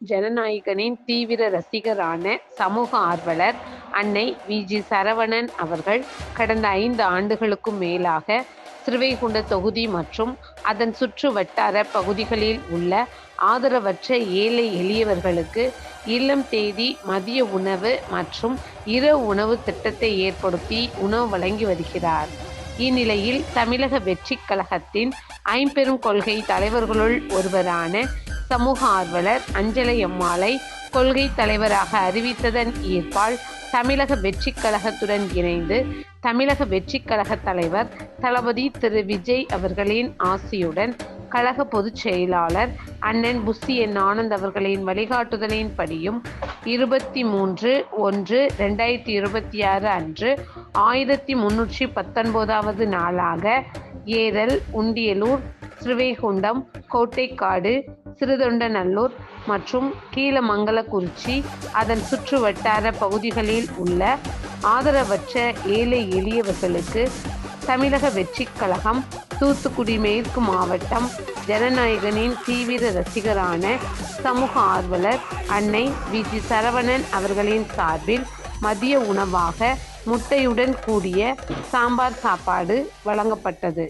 ஜனநாயகனின் தீவிர ரசிகரான சமூக ஆர்வலர் அன்னை வி.ஜி. சரவணன் அவர்கள் கடந்த 5 ஆண்டுகளுக்கும் மேலாக ஸ்ரீவைகுண்ட தொகுதி மற்றும் அதன் சுற்று வட்டார பகுதிகளில் உள்ள ஆதரவற்ற ஏழை எளியவர்களுக்கு இல்லம் தேடி மதிய உணவு மற்றும் இரவு உணவு திட்டத்தை ஏற்படுத்தி உணவு வழங்கி வருகிறார். இந்நிலையில் தமிழக வெற்றிக் கழகத்தின் ஐம்பெரும் கொள்கை தலைவர்களுள் ஒருவரான சமூக ஆர்வலர் அஞ்சலை அம்மாளை கொள்கை தலைவராக அறிவித்ததன் ஈர்ப்பால் தமிழக வெற்றிக் கழகத்துடன் இணைந்து தமிழக வெற்றிக் கழக தலைவர் தளபதி திரு விஜய் அவர்களின் ஆசியுடன் கழக பொதுச் செயலாளர் அண்ணன் புஸ்ஸி என் ஆனந்த் அவர்களின் வழிகாட்டுதலின்படியும் 23/1/2026 அன்று 1319வது நாளாக ஏரல், உண்டியலூர், ஸ்ரீவைகுண்டம், கோட்டைக்காடு, சிறுதொண்டநல்லூர் மற்றும் கீழமங்கலக்குறிச்சி அதன் சுற்று வட்டார பகுதிகளில் உள்ள ஆதரவற்ற ஏழை எளியவர்களுக்கு தமிழக வெற்றிக் கழகம் தூத்துக்குடி மேற்கு மாவட்டம் ஜனநாயகனின் தீவிர ரசிகரான சமூக ஆர்வலர் அன்னை வி.ஜி. சரவணன் அவர்களின் சார்பில் மதிய உணவாக முட்டையுடன் கூடிய சாம்பார் சாப்பாடு வழங்கப்பட்டது.